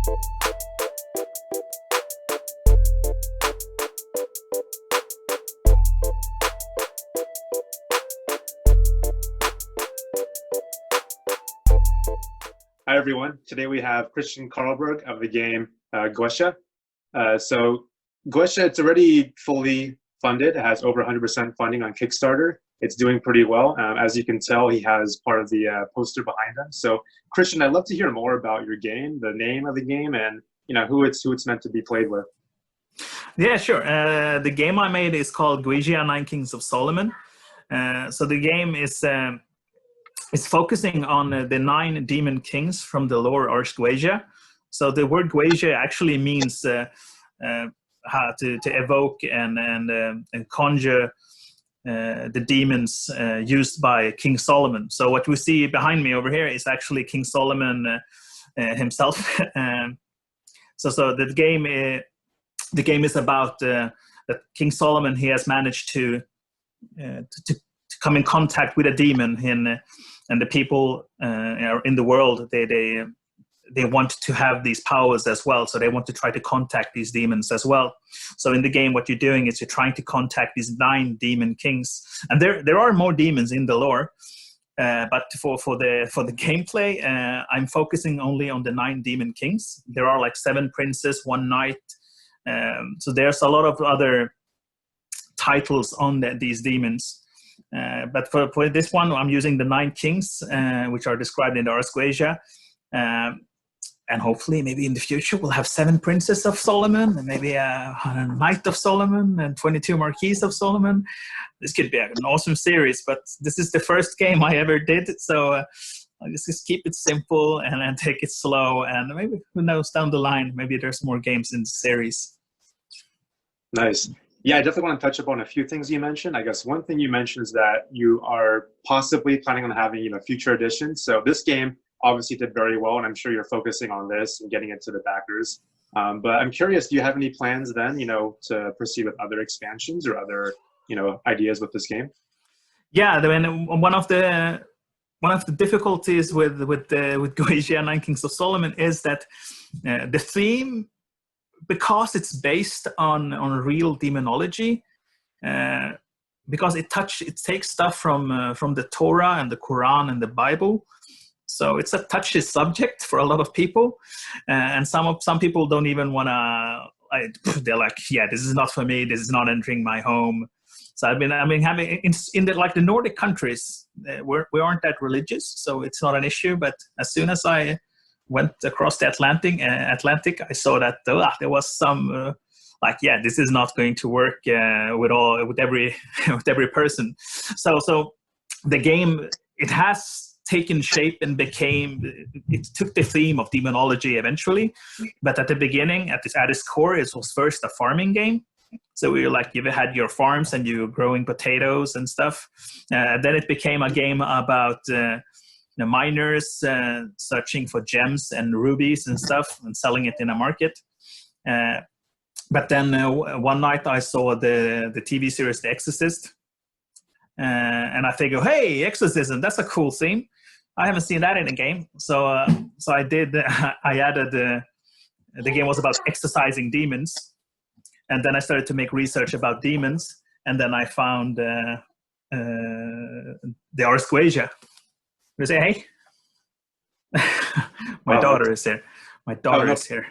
Hi, everyone. Today we have Kristian Karlberg of the game Goetia. So Goetia, it's already fully funded. It has over 100% funding on Kickstarter. It's doing pretty well. As you can tell, he has part of the poster behind him. So Kristian, I'd love to hear more about your game, the name of the game, and who it's meant to be played with. Yeah, sure. The game I made is called Goetia, 9 Kings of Solomon. So the game is focusing on the 9 demon kings from the lore Ars Goetia. So the word Goetia actually means how to evoke and conjure the demons used by King Solomon. So what we see behind me over here is actually King Solomon himself. So the game is about that King Solomon, he has managed to come in contact with a demon, and the people in the world, they want to have these powers as well. So they want to try to contact these demons as well. So in the game, what you're doing is you're trying to contact these 9 demon kings, and there are more demons in the lore. But for the gameplay, I'm focusing only on the 9 demon kings. There are like 7 princes, 1 knight. So there's a lot of other titles on these demons. But for this one, I'm using the 9 kings, which are described in the Ars Goetia. And hopefully, maybe in the future, we'll have 7 princes of Solomon, and maybe a knight of Solomon, and 22 marquis of Solomon. This could be an awesome series, but this is the first game I ever did. So I'll just keep it simple and take it slow. And maybe, who knows, down the line, maybe there's more games in the series. Nice. Yeah, I definitely want to touch upon a few things you mentioned. I guess one thing you mentioned is that you are possibly planning on having future editions. So this game obviously did very well, and I'm sure you're focusing on this and getting it to the backers. But I'm curious, do you have any plans then, to proceed with other expansions or other, ideas with this game? Yeah, I mean, one of the difficulties with Goetia, 9 Kings of Solomon is that the theme, because it's based on real demonology, because it takes stuff from the Torah and the Quran and the Bible. So it's a touchy subject for a lot of people, and some people don't even want to. They're like, yeah, this is not for me. This is not entering my home. So I've been having in the Nordic countries, we aren't that religious, so it's not an issue. But as soon as I went across the Atlantic, I saw that there was some this is not going to work with every person. So the game, it has taken shape and it took the theme of demonology eventually, but at the beginning, at its core, it was first a farming game. So you had your farms and you were growing potatoes and stuff. Then it became a game about miners searching for gems and rubies and stuff and selling it in a market. But then one night I saw the TV series The Exorcist, and I figured, hey, exorcism, that's a cool theme. I haven't seen that in a game, so I did. I added the game was about exorcising demons, and then I started to make research about demons, and then I found the Ars Goetia. You say, hey, my daughter is here. My daughter is here.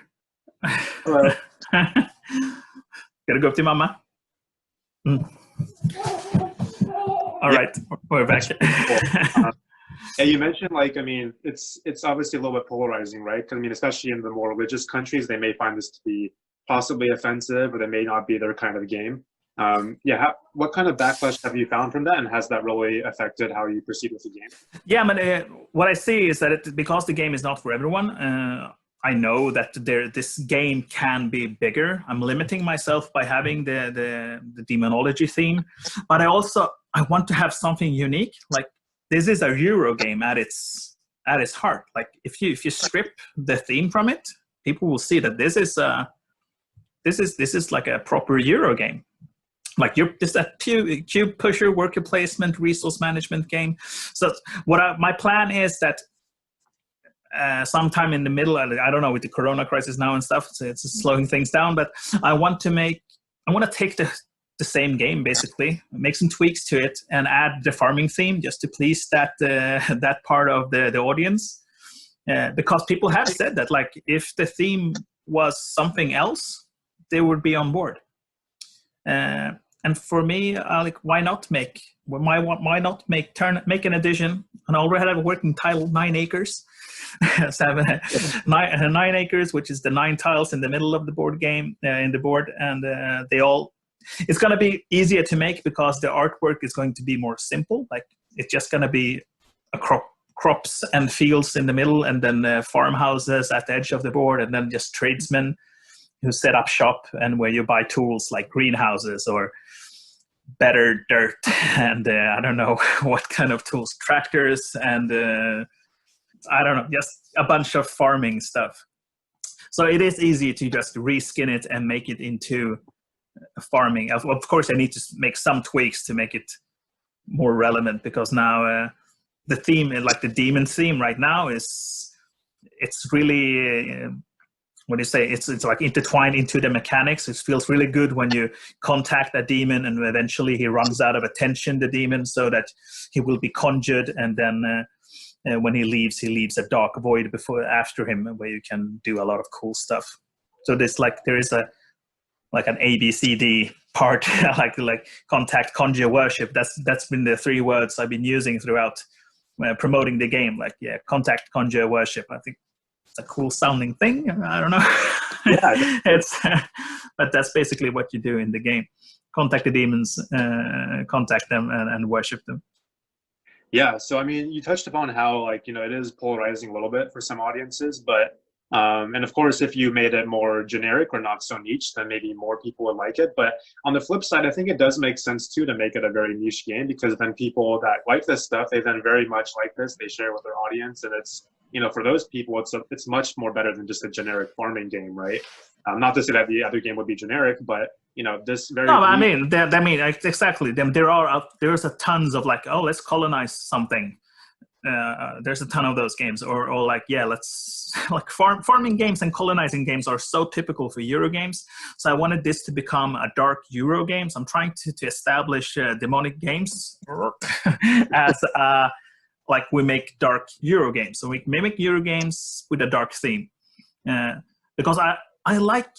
Hello. Gotta go up to Mama. All right, we're back. Yeah, you mentioned it's obviously a little bit polarizing, right? Because especially in the more religious countries, they may find this to be possibly offensive, or they may not be their kind of game. What kind of backlash have you found from that, and has that really affected how you proceed with the game? Yeah, but what I see is that because the game is not for everyone, I know that this game can be bigger. I'm limiting myself by having the demonology theme, but I want to have something unique. Like, this is a Euro game at its heart. Like, if you strip the theme from it, people will see that this is like a proper Euro game. Like, this is a cube pusher, worker placement, resource management game. So my plan is that sometime in the middle. I don't know, with the Corona crisis now and stuff, so it's slowing things down. But I want to take the same game, basically, make some tweaks to it, and add the farming theme just to please that part of the audience. Because people have said that, like, if the theme was something else, they would be on board. And for me, like, why not make an edition? And I already have a working title, 9 acres. So I have 9 acres, which is the 9 tiles in the middle of the board game, in the board, and it's going to be easier to make because the artwork is going to be more simple. Like, it's just going to be a crops and fields in the middle, and then farmhouses at the edge of the board, and then just tradesmen who set up shop and where you buy tools like greenhouses or better dirt and I don't know what kind of tools, tractors, and I don't know, just a bunch of farming stuff. So it is easy to just reskin it and make it into farming. Of course, I need to make some tweaks to make it more relevant, because now the theme, like the demon theme right now, it's really what do you say? It's like intertwined into the mechanics. It feels really good when you contact a demon and eventually he runs out of attention, the demon, so that he will be conjured, and then when he leaves a dark void after him, where you can do a lot of cool stuff. So there is an ABCD part, like contact, conjure, worship. That's been the 3 words I've been using throughout promoting the game. Like, yeah, contact, conjure, worship. I think a cool sounding thing. I don't know. Yeah. But that's basically what you do in the game. Contact the demons, contact them, and worship them. Yeah. So, I mean, you touched upon how, like, you know, it is polarizing a little bit for some audiences, but and of course, if you made it more generic or not so niche, then maybe more people would like it. But on the flip side, I think it does make sense too to make it a very niche game, because then people that like this stuff, they then very much like this, they share with their audience, and it's, you know, for those people, it's much more better than just a generic farming game, right? Not to say that the other game would be generic, but, you know, this very. No, I mean exactly. There's a tons of, like, oh, let's colonize something. There's a ton of those games, or like, yeah, let's like farming games and colonizing games are so typical for Euro games. So I wanted this to become a dark Euro game. So I'm trying to establish demonic games as like we make dark Euro games. So we mimic Euro games with a dark theme, because I like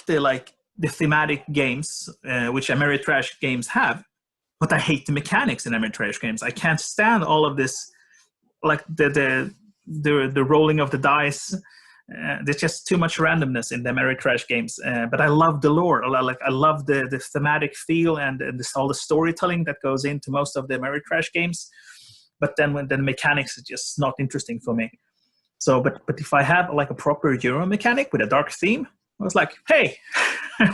the thematic games which Ameritrash games have. But I hate the mechanics in Ameritrash games. I can't stand all of this, like the rolling of the dice. There's just too much randomness in the Ameritrash games. But I love the lore. I love the thematic feel and all the storytelling that goes into most of the Ameritrash games. But then when the mechanics is just not interesting for me. So, but if I have like a proper Euro mechanic with a dark theme, I was like, hey,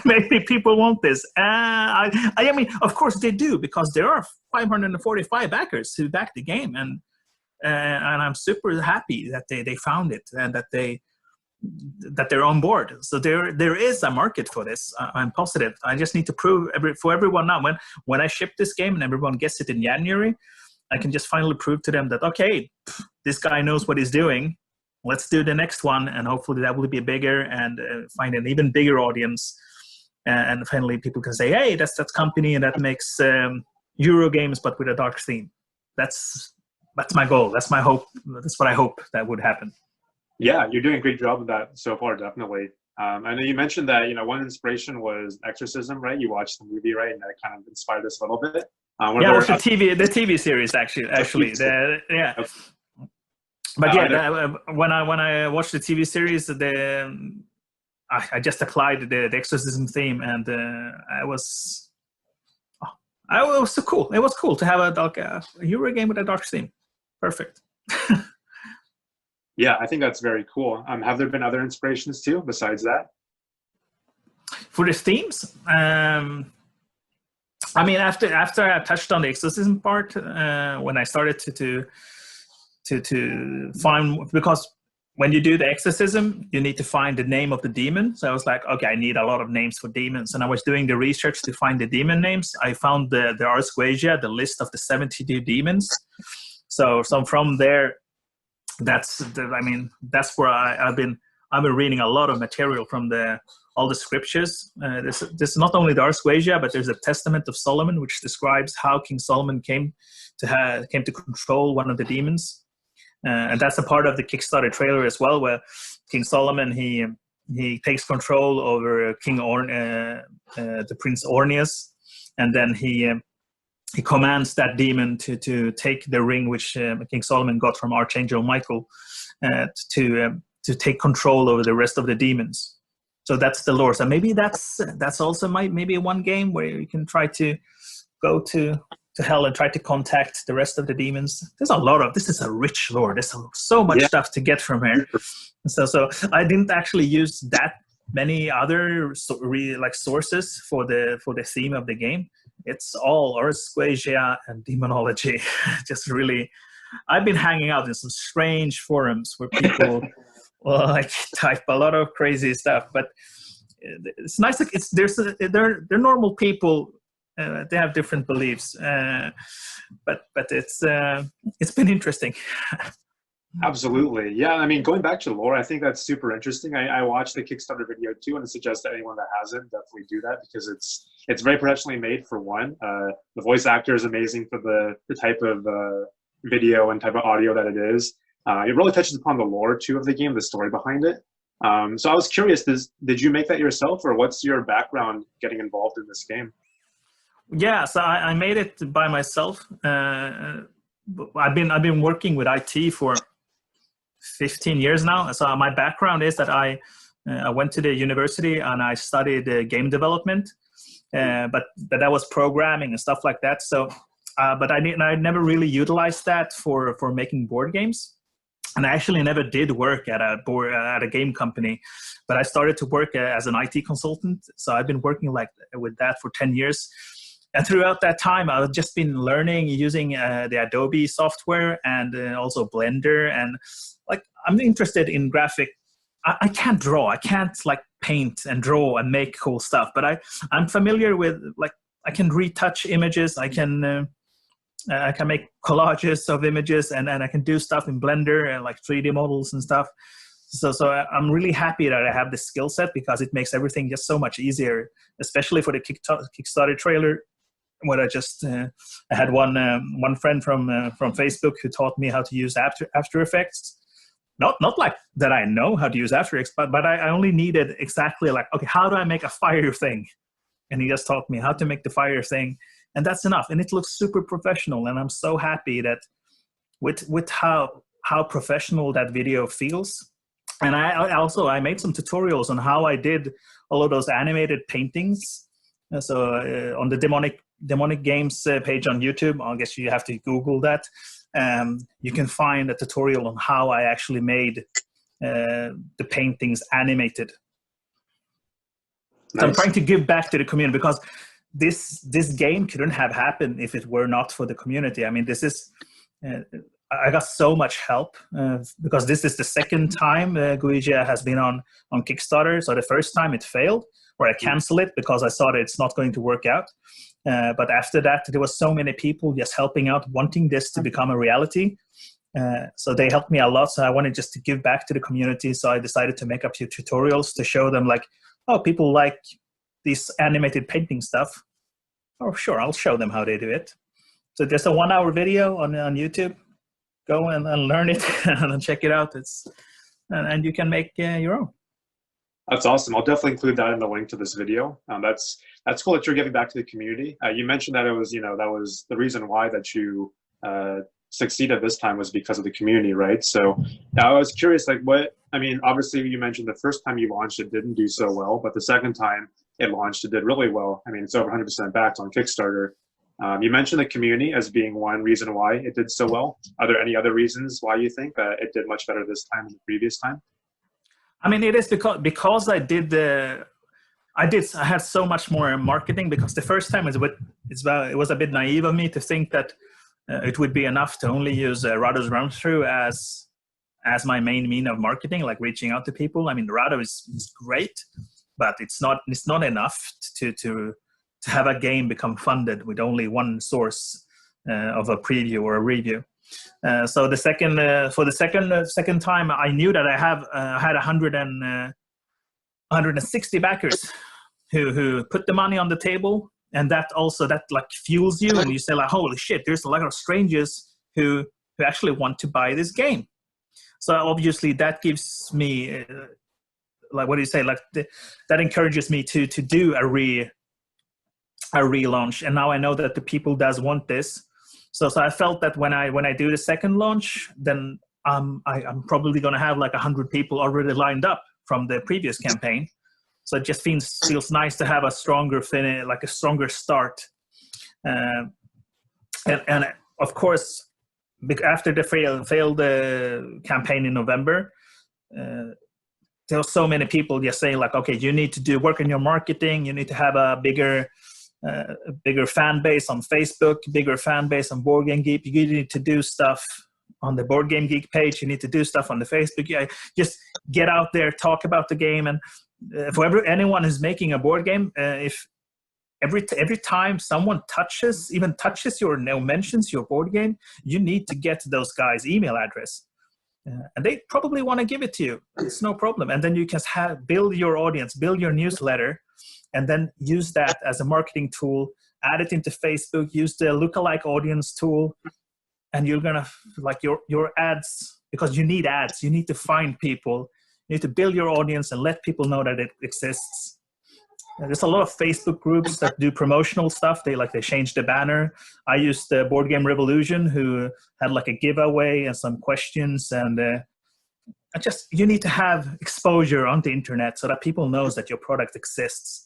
maybe people want this. I mean, of course they do, because there are 545 backers who back the game, and I'm super happy that they found it and that they're on board. So there is a market for this. I'm positive. I just need to prove for everyone now. When I ship this game and everyone gets it in January, I can just finally prove to them that, okay, this guy knows what he's doing. Let's do the next one, and hopefully that will be bigger and find an even bigger audience. And finally, people can say, "Hey, that's that company and that makes Euro games, but with a dark theme." That's my goal. That's my hope. That's what I hope that would happen. Yeah, you're doing a great job of that so far, definitely. I know you mentioned that, you know, one inspiration was Exorcism, right? You watched the movie, right, and that kind of inspired us a little bit. Yeah, it was the TV series actually. Yeah. Okay. But when I watched the TV series, I just applied the Exorcism theme, and it was so cool. It was cool to have a Euro game with a dark theme. Perfect. Yeah, I think that's very cool. Have there been other inspirations too besides that? For the themes, I mean, after I touched on the Exorcism part, when I started to find, because when you do the exorcism, you need to find the name of the demon. So I was like, okay, I need a lot of names for demons. And I was doing the research to find the demon names. I found the Ars Goetia, the list of the 72 demons. So from there, that's where I've been reading a lot of material from all the scriptures. This not only the Ars Goetia, but there's a Testament of Solomon, which describes how King Solomon came to control one of the demons, and that's a part of the Kickstarter trailer as well, where King Solomon he takes control over the Prince Orneus, and then he commands that demon to take the ring which King Solomon got from Archangel Michael to take control over the rest of the demons. So that's the lore. So maybe that's also maybe one game where you can try to go to hell and try to contact the rest of the demons. There's a lot of this is a rich lore. There's so much stuff to get from here. So I didn't actually use that many other sources for the theme of the game. It's all Ars Goetia and demonology. Just really, I've been hanging out in some strange forums where people type a lot of crazy stuff. But it's nice. Like they're normal people. They have different beliefs, but it's been interesting. Absolutely. Yeah, I mean, going back to lore, I think that's super interesting. I watched the Kickstarter video too, and I suggest that anyone that hasn't definitely do that, because it's very professionally made for one. The voice actor is amazing for the type of video and type of audio that it is. It really touches upon the lore too of the game, the story behind it. So I was curious, did you make that yourself, or what's your background getting involved in this game? Yeah, so I made it by myself. I've been working with IT for 15 years now. So my background is that I went to the university and I studied game development, but that was programming and stuff like that. So, but I never really utilized that for making board games. And I actually never did work at a game company, but I started to work as an IT consultant. So I've been working with that for 10 years. And throughout that time, I've just been learning using the Adobe software and also Blender. And I'm interested in graphic. I can't draw. I can't paint and draw and make cool stuff. But I'm familiar with I can retouch images. I can make collages of images, and I can do stuff in Blender and 3D models and stuff. So I'm really happy that I have this skill set, because it makes everything just so much easier, especially for the Kickstarter trailer. What I had one friend from Facebook who taught me how to use After Effects. Not like that I know how to use After Effects, but I only needed exactly okay, how do I make a fire thing? And he just taught me how to make the fire thing, and that's enough. And it looks super professional, and I'm so happy that with how professional that video feels. And I made some tutorials on how I did all of those animated paintings. So on the Demonic Games page on YouTube, I guess you have to Google that. You can find a tutorial on how I actually made the paintings animated. Nice. So I'm trying to give back to the community, because this game couldn't have happened if it were not for the community. I mean, this is I got so much help because this is the second time Goetia has been on Kickstarter. So the first time it failed, where I canceled it because I saw that it's not going to work out. But after that, there was so many people just helping out, wanting this to become a reality. So they helped me a lot. So I wanted just to give back to the community. So I decided to make a few tutorials to show them people like this animated painting stuff. Oh, sure, I'll show them how they do it. So there's a 1-hour video on YouTube. Go and learn it and check it out. And you can make your own. That's awesome. I'll definitely include that in the link to this video. That's cool that you're giving back to the community. You mentioned that it was, that was the reason why that you succeeded this time was because of the community, right? So I was curious, obviously you mentioned the first time you launched it didn't do so well, but the second time it launched, it did really well. I mean, it's over 100% backed on Kickstarter. You mentioned the community as being one reason why it did so well. Are there any other reasons why you think that it did much better this time than the previous time? I mean, it is because I had so much more marketing, because the first time it was a bit naive of me to think that it would be enough to only use Rado's run through as my main mean of marketing, like reaching out to people. I mean, Rado is great, but it's not enough to have a game become funded with only one source of a preview or a review. So the second time, I knew that I had 160 backers who put the money on the table, and that like fuels you, and you say like, holy shit, there's a lot of strangers who actually want to buy this game. So obviously that gives me like, what do you say, like that encourages me to do a relaunch, and now I know that the people does want this. So I felt that when I do the second launch, then I'm probably going to have like 100 people already lined up from the previous campaign. So it just feels nice to have a stronger finish, like a stronger start. And of course, after the failed campaign in November, there were so many people just saying like, okay, you need to work on your marketing. You need to have a bigger fan base on Facebook, bigger fan base on Board Game Geek. You need to do stuff on the Board Game Geek page. You need to do stuff on the Facebook. Yeah, just get out there, talk about the game. And for anyone who's making a board game, if every time someone even touches your mentions your board game, you need to get those guys' email address. And they probably want to give it to you. It's no problem. And then you can build your audience, build your newsletter, and then use that as a marketing tool, add it into Facebook, use the lookalike audience tool, and you're going to, like your ads, because you need ads, you need to find people, you need to build your audience and let people know that it exists. There's a lot of Facebook groups that do promotional stuff. They change the banner. I used the Board Game Revolution, who had like a giveaway and some questions. And you need to have exposure on the internet so that people knows that your product exists.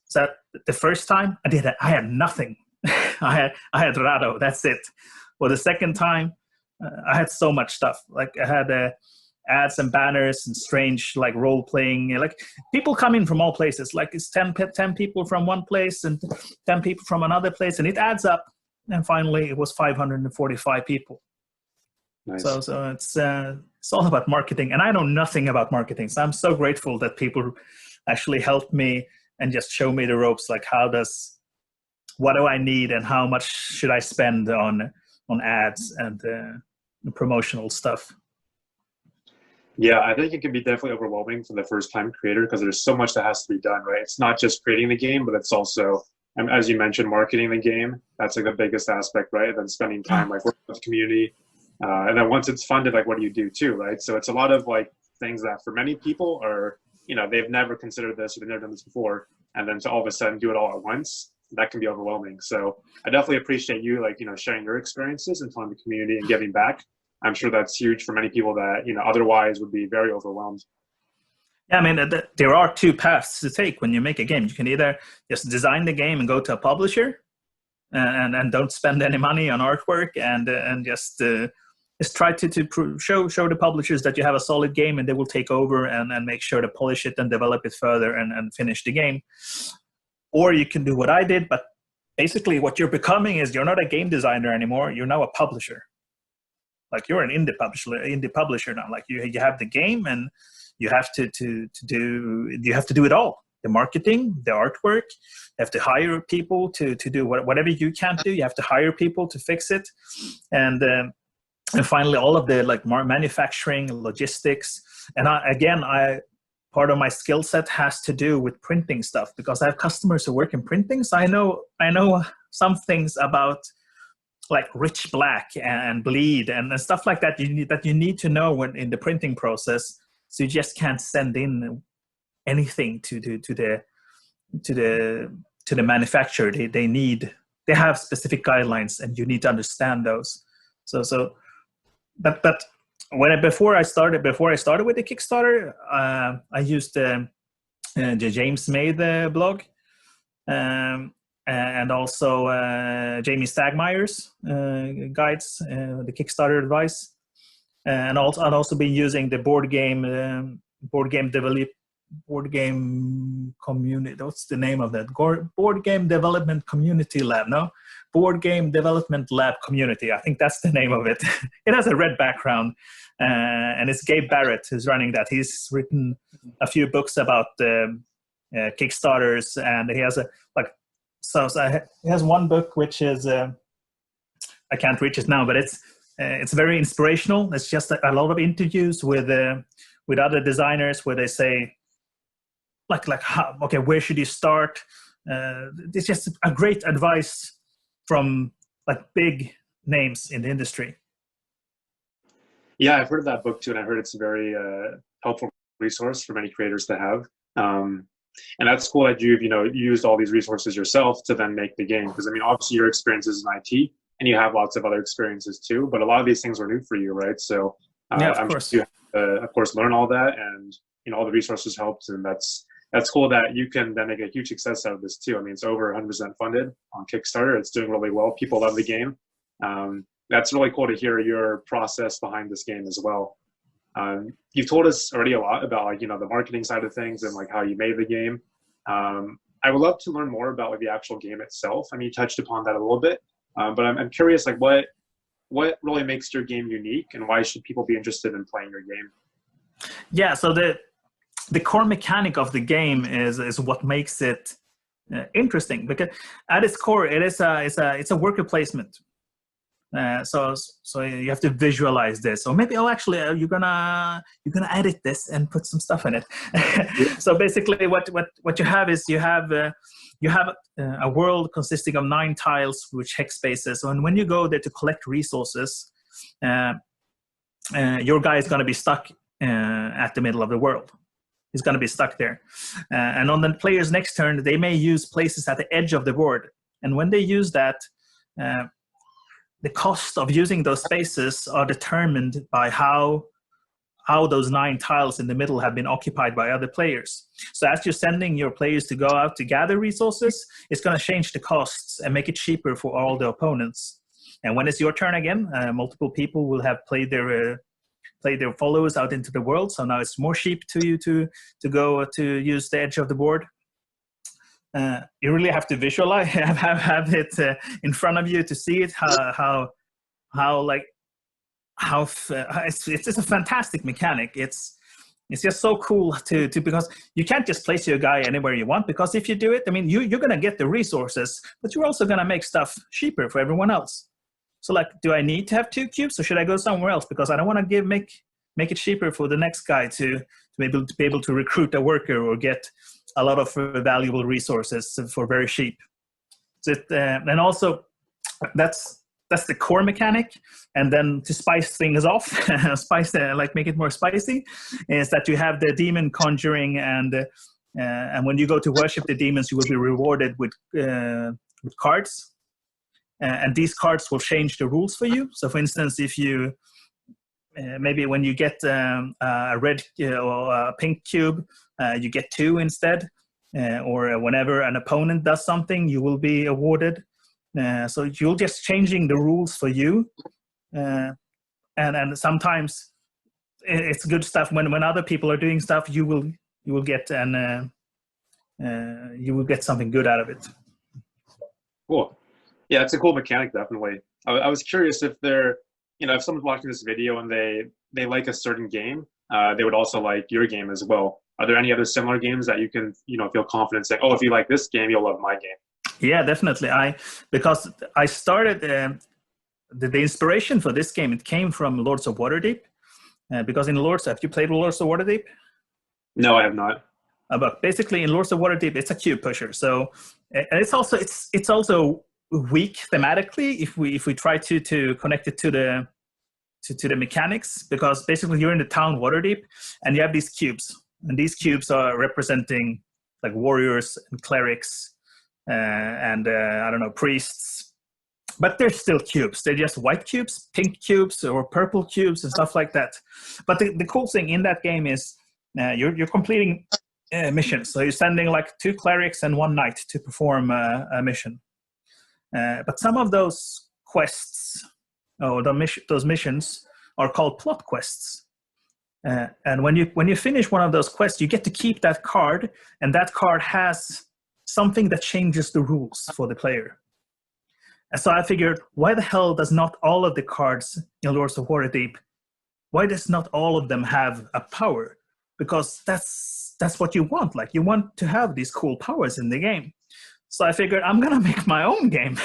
So the first time I had nothing. I had Rado. That's it. Well, the second time I had so much stuff. Like I had ads and banners and strange like role playing, like people come in from all places. Like it's 10 people from one place and 10 people from another place, and it adds up. And finally, it was 545 people. Nice. So it's all about marketing, and I know nothing about marketing. So I'm so grateful that people actually helped me and just show me the ropes. Like what do I need and how much should I spend on ads and promotional stuff. Yeah, I think it can be definitely overwhelming for the first-time creator because there's so much that has to be done, right? It's not just creating the game, but it's also, as you mentioned, marketing the game. That's like the biggest aspect, right? And then spending time like working with the community. And then once it's funded, like what do you do too, right? So it's a lot of like things that for many people are, they've never considered this or they've never done this before. And then to all of a sudden do it all at once, that can be overwhelming. So I definitely appreciate you sharing your experiences and telling the community and giving back. I'm sure that's huge for many people that, otherwise would be very overwhelmed. Yeah, I mean, there are two paths to take when you make a game. You can either just design the game and go to a publisher and don't spend any money on artwork and just try to show the publishers that you have a solid game, and they will take over and make sure to polish it and develop it further and finish the game. Or you can do what I did, but basically what you're becoming is you're not a game designer anymore. You're now a publisher. Like you're an indie publisher now. Like you have the game, and you have to do it all. The marketing, the artwork. You have to hire people to do whatever you can't do. You have to hire people to fix it, and finally all of the like manufacturing, logistics. And part of my skill set has to do with printing stuff because I have customers who work in printing. So I know some things about like rich black and bleed and stuff like that. You need to know when in the printing process. So you just can't send in anything to the manufacturer. They have specific guidelines, and you need to understand those. But before I started with the Kickstarter, I used the James May blog. And also Jamie Stagmeyer's guides, the Kickstarter advice, and I'd also been using the board game community. What's the name of that? Board Game Development Community Lab. No, Board Game Development Lab Community. I think that's the name of it. It has a red background, and it's Gabe Barrett who's running that. He's written a few books about Kickstarters, and he has he has one book which is I can't reach it now, but it's it's very inspirational. It's just a lot of interviews with other designers where they say, okay, where should you start? It's just a great advice from like big names in the industry. Yeah, I've heard of that book too, and I heard it's a very helpful resource for many creators to have. And that's cool that you've used all these resources yourself to then make the game. Because I mean, obviously your experience is in IT, and you have lots of other experiences too. But a lot of these things were new for you, right? So yeah, of I'm course. sure you have to, of course, learn all that, and all the resources helped, and that's cool that you can then make a huge success out of this too. I mean, it's over 100% funded on Kickstarter. It's doing really well. People love the game. That's really cool to hear your process behind this game as well. You've told us already a lot about like, the marketing side of things and like how you made the game. I would love to learn more about like the actual game itself. I mean, you touched upon that a little bit, but I'm curious, like what really makes your game unique, and why should people be interested in playing your game? Yeah, so the core mechanic of the game is what makes it interesting, because at its core it's a worker placement. So you have to visualize this, or maybe you're gonna edit this and put some stuff in it. So basically, what you have is you have a world consisting of 9 tiles, which hex spaces. And when you go there to collect resources, your guy is gonna be stuck at the middle of the world. He's gonna be stuck there, and on the player's next turn, they may use places at the edge of the board. And when they use that, the cost of using those spaces are determined by how those 9 tiles in the middle have been occupied by other players. So as you're sending your players to go out to gather resources, it's going to change the costs and make it cheaper for all the opponents. And when it's your turn again, multiple people will have played their followers out into the world. So now it's more cheap to you to go to use the edge of the board. You really have to visualize, have it in front of you to see it. It's just a fantastic mechanic. It's just so cool to because you can't just place your guy anywhere you want, because if you do it, I mean, you're gonna get the resources, but you're also gonna make stuff cheaper for everyone else. So like, do I need to have 2 cubes, or should I go somewhere else? Because I don't want to make it cheaper for the next guy to be able to recruit a worker or get a lot of valuable resources for very cheap. So and also that's the core mechanic. And then to spice things off, make it more spicy, is that you have the demon conjuring, and when you go to worship the demons, you will be rewarded with cards, and these cards will change the rules for you. So for instance, if you maybe when you get a red or a pink cube, you get 2 instead, or whenever an opponent does something, you will be awarded. So you're just changing the rules for you, and sometimes it's good stuff. When other people are doing stuff, you will get something good out of it. Cool. Yeah, it's a cool mechanic, definitely. I was curious if if someone's watching this video and they like a certain game, they would also like your game as well. Are there any other similar games that you can, feel confident saying, oh, if you like this game, you'll love my game? Yeah, definitely. Because I started the inspiration for this game. It came from Lords of Waterdeep, because in Lords, have you played Lords of Waterdeep? No, I have not. But basically, in Lords of Waterdeep, it's a cube pusher. So it's also weak thematically if we try to connect it to the mechanics, because basically you're in the town Waterdeep and you have these cubes, and these cubes are representing like warriors and clerics and I don't know, priests, but they're still cubes. They're just white cubes, pink cubes, or purple cubes and stuff like that. But the cool thing in that game is you're completing missions. So you're sending like 2 clerics and 1 knight to perform a mission. But some of those quests, or those missions, are called plot quests. And when you finish one of those quests, you get to keep that card, and that card has something that changes the rules for the player. And so I figured, why the hell does not all of the cards in Lords of Waterdeep, why does not all of them have a power? Because that's what you want. Like, you want to have these cool powers in the game. So I figured I'm gonna make my own game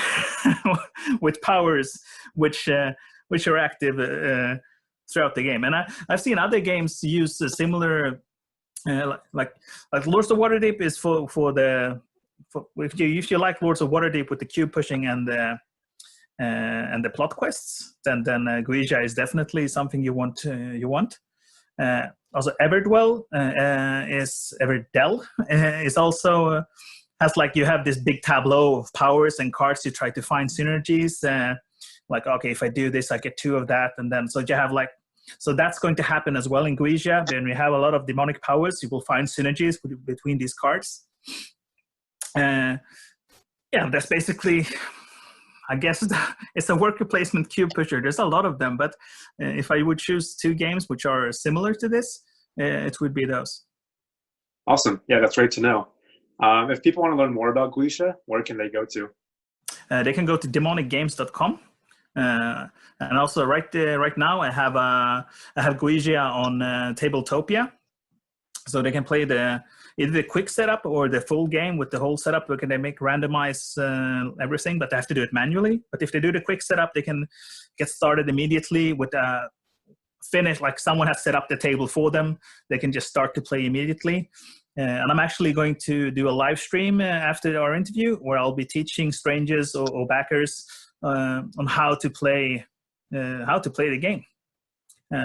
with powers, which which are active throughout the game. And I've seen other games use a similar, like Lords of Waterdeep is for if you like Lords of Waterdeep with the cube pushing and the plot quests, then Goetia is definitely something you want. Also, Everdell is also has like you have this big tableau of powers and cards. You try to find synergies. Like, okay, if I do this, I get 2 of that, and then so you have like. So that's going to happen as well in Goetia. When we have a lot of demonic powers, you will find synergies between these cards. Yeah, that's basically, I guess, it's a worker placement cube pusher. There's a lot of them, but if I would choose 2 games which are similar to this, it would be those. Awesome. Yeah, that's great to know. If people want to learn more about Goetia, where can they go to? They can go to demonicgames.com. And also right now I have Goetia on Tabletopia, so they can play either the quick setup or the full game with the whole setup. Where can they randomize everything, but they have to do it manually. But if they do the quick setup, they can get started immediately with finish, like someone has set up the table for them. They can just start to play immediately. And I'm actually going to do a live stream after our interview where I'll be teaching strangers or backers on how to play the game.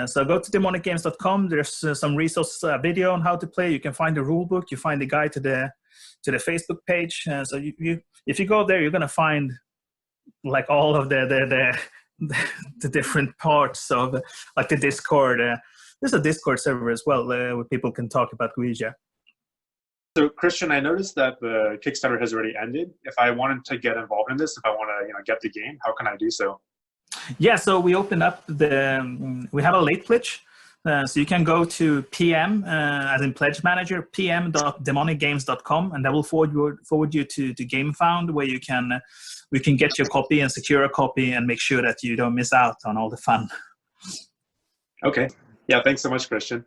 So go to demonicgames.com. There's some resource video on how to play. You can find the rule book. You find the guide to the Facebook page. So if you go there, you're gonna find like all of the different parts of like the Discord. There's a Discord server as well where people can talk about Goetia. So Kristian, I noticed that the Kickstarter has already ended. If I wanted to get involved in this, if I want to get the game, how can I do so? Yeah, so we opened up we have a late pledge. So you can go to PM, as in pledge manager, pm.demonicgames.com, and that will forward you to GameFound, where we can get your copy and secure a copy and make sure that you don't miss out on all the fun. Okay. Yeah, thanks so much, Kristian.